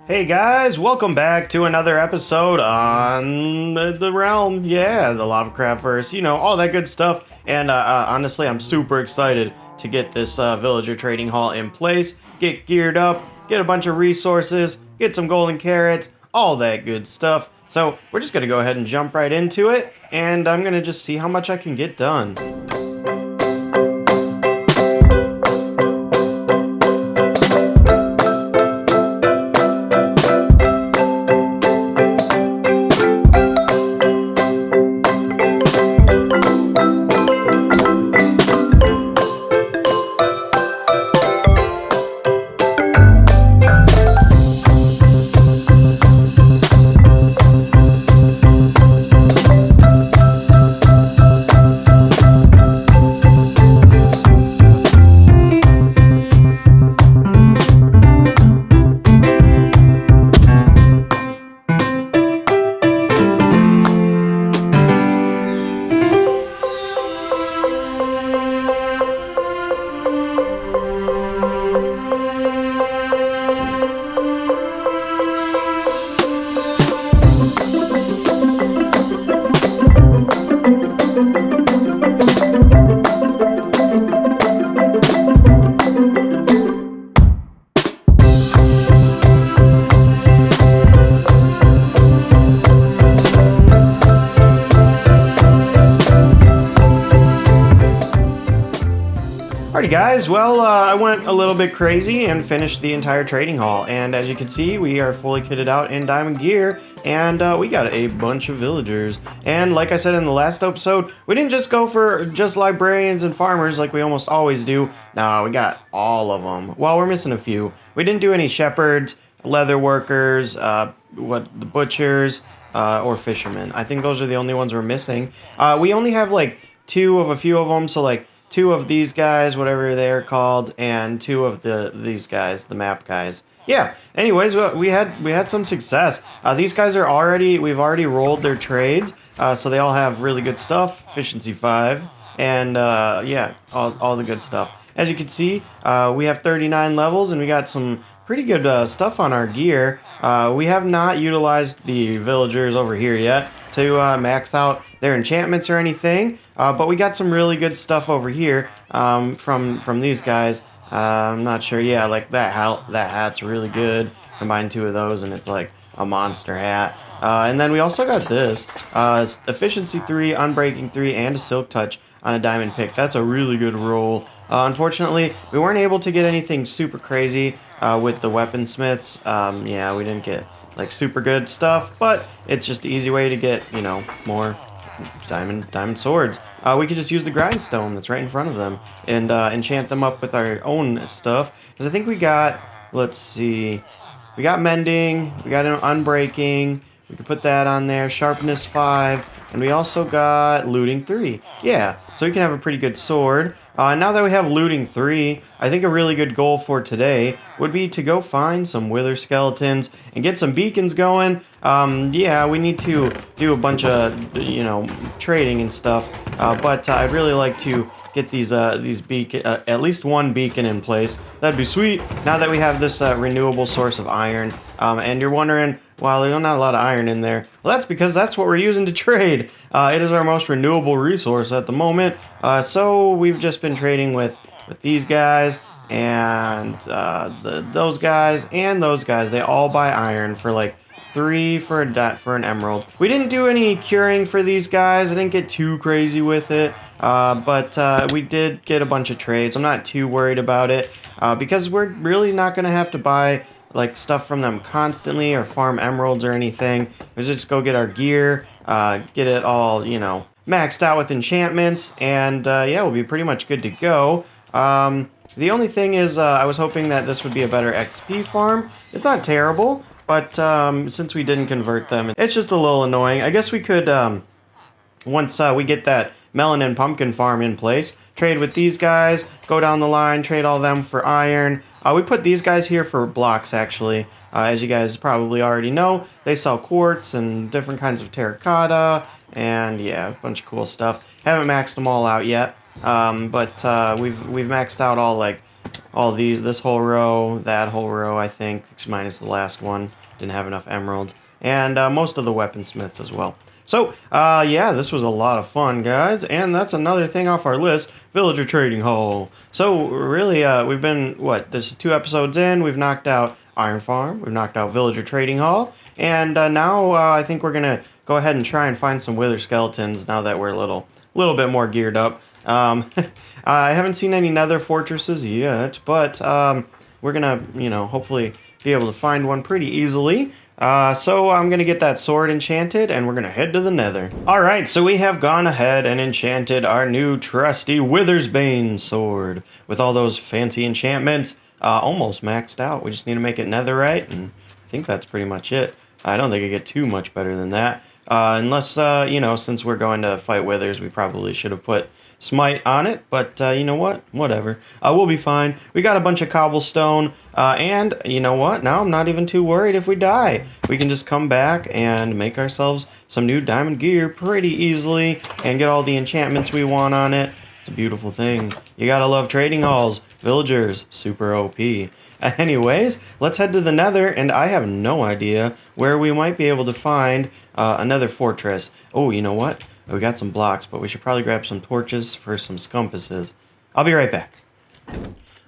Hey guys, welcome back to another episode on the realm. Yeah, the Lavacraftverse, all that good stuff. And honestly, I'm super excited to get this villager trading hall in place, get geared up, get a bunch of resources, get some golden carrots, all that good stuff. So we're just gonna go ahead and jump right into it, and I'm gonna just see how much I can get done. Alrighty guys, well I went a little bit crazy and finished the entire trading hall, and as you can see we are fully kitted out in diamond gear, and we got a bunch of villagers. And like I said in the last episode, we didn't just go for just librarians and farmers like we almost always do. No, we got all of them. Well, we're missing a few. We didn't do any shepherds, leather workers, the butchers, or fishermen. I think those are the only ones we're missing. We only have like two of a few of them, so like two of these guys, whatever they're called, and two of these guys, the map guys. Yeah. Anyways, we had some success. These guys we've already rolled their trades, so they all have really good stuff, efficiency 5, and yeah, all the good stuff. As you can see, we have 39 levels, and we got some pretty good stuff on our gear. We have not utilized the villagers over here yet to max out their enchantments or anything, but we got some really good stuff over here from these guys. I'm not sure. Yeah, like that hat's really good. Combine two of those and it's like a monster hat. And then we also got this efficiency 3, unbreaking 3, and a silk touch on a diamond pick. That's a really good roll. Unfortunately, we weren't able to get anything super crazy with the weaponsmiths. Yeah, we didn't get like super good stuff, but it's just the easy way to get, more diamond swords. We could just use the grindstone that's right in front of them and enchant them up with our own stuff. Because I think we got, let's see, we got mending, we got an unbreaking, we could put that on there, sharpness 5, and we also got looting 3. Yeah, so we can have a pretty good sword. Now that we have looting 3, I think a really good goal for today would be to go find some wither skeletons and get some beacons going. Yeah, we need to do a bunch of, trading and stuff, but I'd really like to get these beacon, at least one beacon in place. That'd be sweet. Now that we have this renewable source of iron, and you're wondering, well, there's not a lot of iron in there. Well, that's because that's what we're using to trade. It is our most renewable resource at the moment. So we've just been trading with these guys and those guys and those guys. They all buy iron for like 3 for an emerald. We didn't do any curing for these guys. I didn't get too crazy with it, but we did get a bunch of trades. I'm not too worried about it because we're really not going to have to buy like stuff from them constantly or farm emeralds or anything. We just go get our gear, get it all, maxed out with enchantments, and yeah, we'll be pretty much good to go. The only thing is I was hoping that this would be a better XP farm. It's not terrible, but since we didn't convert them, it's just a little annoying. I guess we could, once we get that melon and pumpkin farm in place, trade with these guys, go down the line, trade all them for iron. We put these guys here for blocks, actually. As you guys probably already know, they sell quartz and different kinds of terracotta, and yeah, a bunch of cool stuff. Haven't maxed them all out yet, but we've maxed out all like all this whole row, that whole row, I think, minus the last one. Didn't have enough emeralds. And most of the weaponsmiths as well. So, yeah, this was a lot of fun, guys. And that's another thing off our list, Villager Trading Hall. So, really, we've been, this is 2 episodes in. We've knocked out Iron Farm. We've knocked out Villager Trading Hall. And now I think we're going to go ahead and try and find some Wither Skeletons now that we're a little bit more geared up. I haven't seen any nether fortresses yet, but we're gonna, hopefully be able to find one pretty easily. So I'm gonna get that sword enchanted, and we're gonna head to the nether. Alright, so we have gone ahead and enchanted our new trusty Withersbane sword. With all those fancy enchantments, almost maxed out. We just need to make it netherite, and I think that's pretty much it. I don't think I get too much better than that. Unless, since we're going to fight withers, we probably should have put smite on it, but you know what? Whatever. We'll be fine. We got a bunch of cobblestone, and you know what? Now I'm not even too worried if we die. We can just come back and make ourselves some new diamond gear pretty easily and get all the enchantments we want on it. It's a beautiful thing. You gotta love trading halls. Villagers, super OP. Anyways, let's head to the nether, and I have no idea where we might be able to find another fortress. Oh, you know what? We got some blocks, but we should probably grab some torches for some scumpusses. I'll be right back.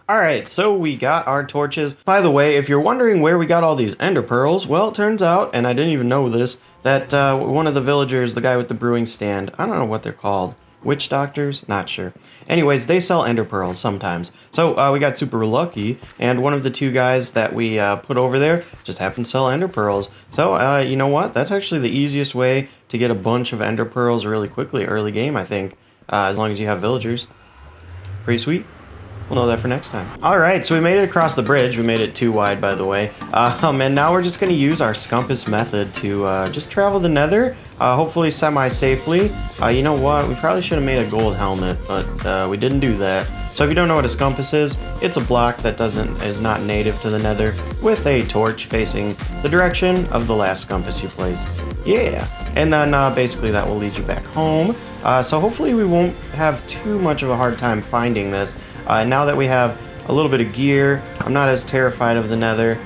Alright, so we got our torches. By the way, if you're wondering where we got all these ender pearls, well, it turns out, and I didn't even know this, that one of the villagers, the guy with the brewing stand, I don't know what they're called. Witch doctors? Not sure. Anyways, they sell ender pearls sometimes. So we got super lucky, and one of the 2 guys that we put over there just happened to sell ender pearls. So, you know what? That's actually the easiest way to get a bunch of ender pearls really quickly, early game, I think. As long as you have villagers. Pretty sweet. We'll know that for next time. Alright, so we made it across the bridge. We made it too wide, by the way. And now we're just going to use our scumpus method to just travel the nether, hopefully semi-safely. You know what? We probably should have made a gold helmet, but we didn't do that. So if you don't know what a scumpus is, it's a block that is not native to the nether with a torch facing the direction of the last scumpus you placed. Yeah, and then basically that will lead you back home. So hopefully we won't have too much of a hard time finding this. Now that we have a little bit of gear, I'm not as terrified of the nether.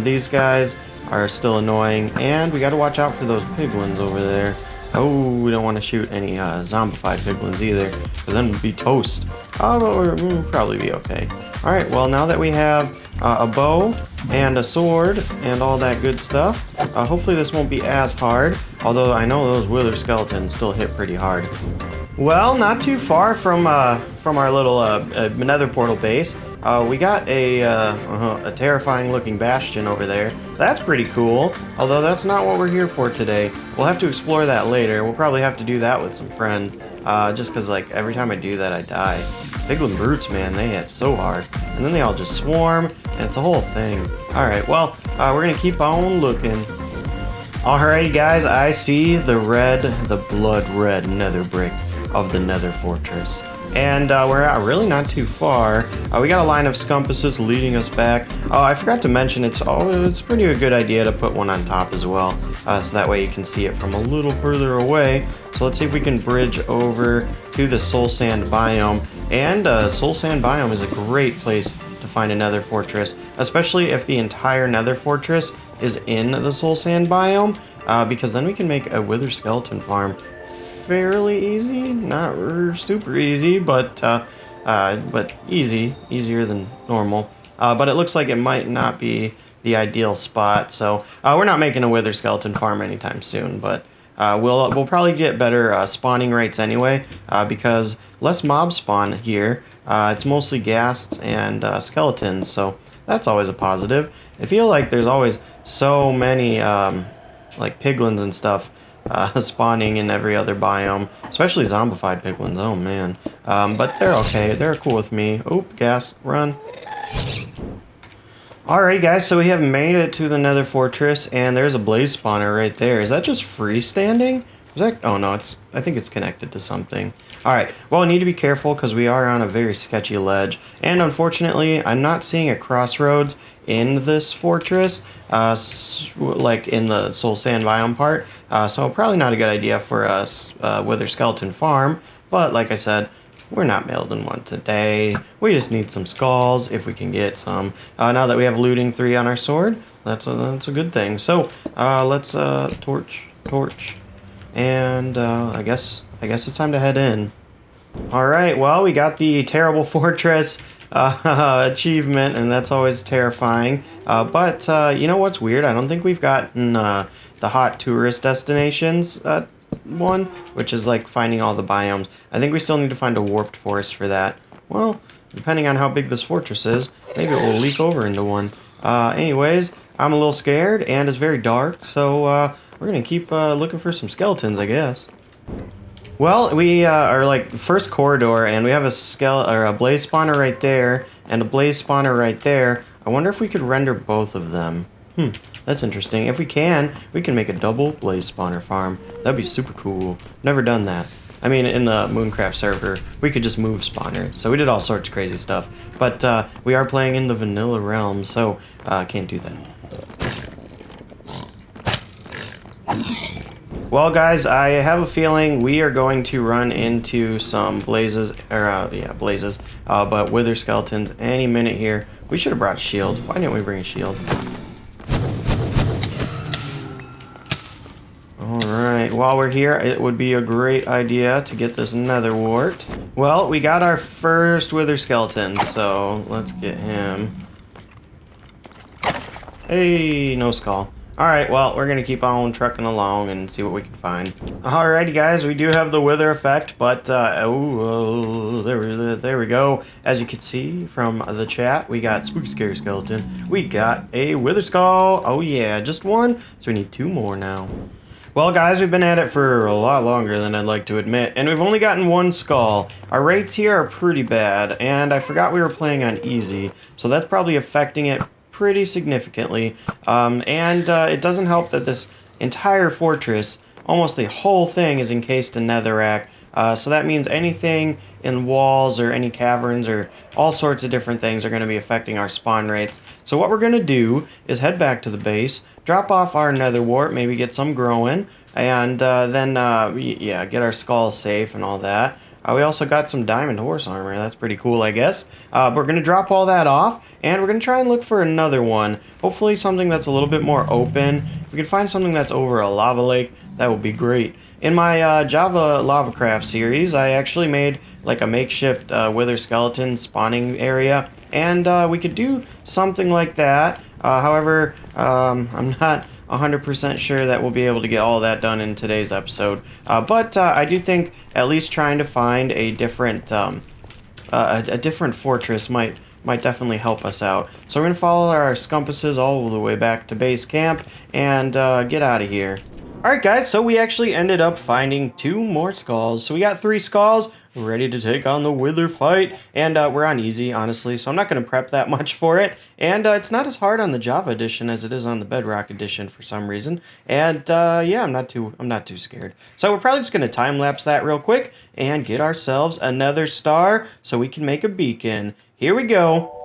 These guys are still annoying, and we got to watch out for those piglins over there. Oh, we don't want to shoot any zombified piglins either, because then we'll be toast. But we'll probably be okay. Alright, well, now that we have a bow and a sword and all that good stuff, hopefully this won't be as hard, although I know those wither skeletons still hit pretty hard. Well, not too far from our little nether portal base, we got a terrifying looking bastion over there. That's pretty cool, although that's not what we're here for today. We'll have to explore that later. We'll probably have to do that with some friends, just because like every time I do that I die. Piglin brutes, man, they hit so hard. And then they all just swarm, and it's a whole thing. Alright, well, we're gonna keep on looking. Alrighty guys, I see the blood red nether brick of the nether fortress. And we're really not too far. We got a line of scumpuses leading us back. Oh, I forgot to mention, it's pretty a good idea to put one on top as well, so that way you can see it from a little further away. So let's see if we can bridge over to the soul sand biome. And soul sand biome is a great place to find a nether fortress, especially if the entire nether fortress is in the soul sand biome, because then we can make a wither skeleton farm fairly easy. Not super easy, but easier than normal. But it looks like it might not be the ideal spot, so we're not making a wither skeleton farm anytime soon, but we'll probably get better spawning rates anyway, because less mobs spawn here. It's mostly ghasts and skeletons, so that's always a positive. I feel like there's always so many like piglins and stuff spawning in every other biome, especially zombified piglins. Oh man, but they're okay. They're cool with me. Oop, gas, run. Alright guys, so we have made it to the nether fortress, and there's a blaze spawner right there. Is that just freestanding? Is that? Oh no, I think it's connected to something. Alright, well, we need to be careful because we are on a very sketchy ledge, and unfortunately I'm not seeing a crossroads in this fortress, like in the soul sand biome part, so probably not a good idea for us wither skeleton farm, but like I said, We're not building one today. We just need some skulls if we can get some. Now that we have looting 3 on our sword, that's a good thing. So let's torch, and I guess it's time to head in. All right. Well, we got the terrible fortress achievement, and that's always terrifying. But you know what's weird? I don't think we've gotten the hot tourist destinations one, which is like finding all the biomes. I think we still need to find a warped forest for that. Well, depending on how big this fortress is, maybe it will leak over into one. Anyways, I'm a little scared, and it's very dark, so we're gonna keep looking for some skeletons, I guess. Well, we are like first corridor, and we have a blaze spawner right there, and a blaze spawner right there. I wonder if we could render both of them. That's interesting. If we can make a double blaze spawner farm. That'd be super cool. Never done that. I mean, in the Mooncraft server, we could just move spawners. So we did all sorts of crazy stuff. But we are playing in the vanilla realm, so can't do that. Well, guys, I have a feeling we are going to run into some blazes, but wither skeletons any minute here. We should have brought a shield. Why didn't we bring a shield? Alright, while we're here, it would be a great idea to get this nether wart. Well, we got our first wither skeleton, so let's get him. Hey, no skull. Alright, well, we're going to keep on trucking along and see what we can find. Alrighty, guys, we do have the wither effect, but, there we go. As you can see from the chat, we got Spooky Scary Skeleton. We got a wither skull. Oh, yeah, just one, so we need 2 more now. Well, guys, we've been at it for a lot longer than I'd like to admit, and we've only gotten 1 skull. Our rates here are pretty bad, and I forgot we were playing on easy, so that's probably affecting it pretty significantly. It doesn't help that this entire fortress, almost the whole thing, is encased in netherrack. So that means anything in walls or any caverns or all sorts of different things are going to be affecting our spawn rates. So what we're going to do is head back to the base, drop off our nether wart, maybe get some growing, and then get our skulls safe and all that. We also got some diamond horse armor. That's pretty cool, I guess. But we're going to drop all that off, and we're going to try and look for another one. Hopefully something that's a little bit more open. If we can find something that's over a lava lake, that would be great. In my Java Lavacraft series, I actually made like a makeshift wither skeleton spawning area, and we could do something like that. However, I'm not 100% sure that we'll be able to get all that done in today's episode. But I do think at least trying to find a different fortress might definitely help us out. So we're going to follow our compasses all the way back to base camp and get out of here. Alright guys, so we actually ended up finding 2 more skulls. So we got 3 skulls, ready to take on the wither fight, and we're on easy, honestly, so I'm not going to prep that much for it. And it's not as hard on the Java edition as it is on the Bedrock edition for some reason. And yeah, I'm not too scared. So we're probably just going to time lapse that real quick and get ourselves another star so we can make a beacon. Here we go.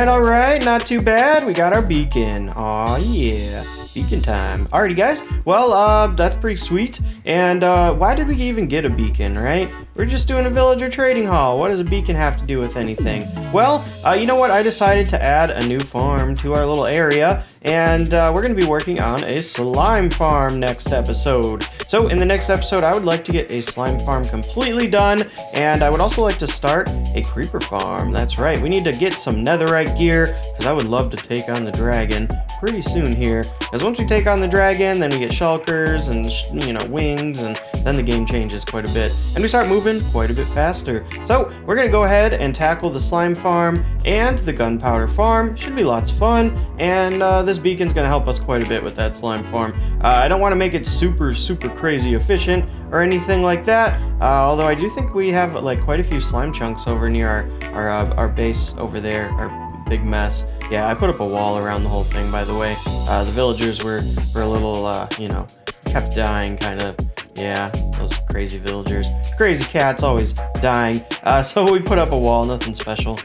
Alright, not too bad. We got our beacon. Aw, yeah. Beacon time. Alrighty, guys. Well, that's pretty sweet. And why did we even get a beacon, right? We're just doing a villager trading hall. What does a beacon have to do with anything? Well, you know what? I decided to add a new farm to our little area, and we're going to be working on a slime farm next episode. So in the next episode, I would like to get a slime farm completely done, and I would also like to start a creeper farm. That's right. We need to get some netherite gear, because I would love to take on the dragon pretty soon here, as once we take on the dragon, then we get shulkers and, you know, wings, and then the game changes quite a bit. And we start moving quite a bit faster. So we're going to go ahead and tackle the slime farm and the gunpowder farm. Should be lots of fun. And this beacon's going to help us quite a bit with that slime farm. I don't want to make it super crazy efficient or anything like that. Although I do think we have like quite a few slime chunks over near our base over there, our big mess. Yeah, I put up a wall around the whole thing, by the way. The villagers were a little, you know, kept dying, kind of. Yeah, those crazy villagers. Crazy cats always dying. So we put up a wall, nothing special.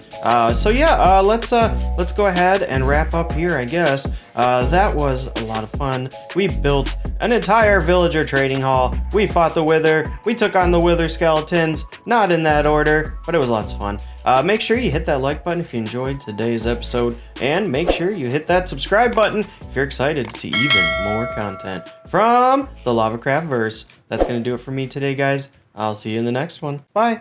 So yeah, let's go ahead and wrap up here, I guess. That was a lot of fun. We built an entire villager trading hall. We fought the wither. We took on the wither skeletons. Not in that order, but it was lots of fun. Make sure you hit that like button if you enjoyed today's episode, and make sure you hit that subscribe button if you're excited to see even more content from the LavaCraft verse. That's going to do it for me today, guys. I'll see you in the next one. Bye.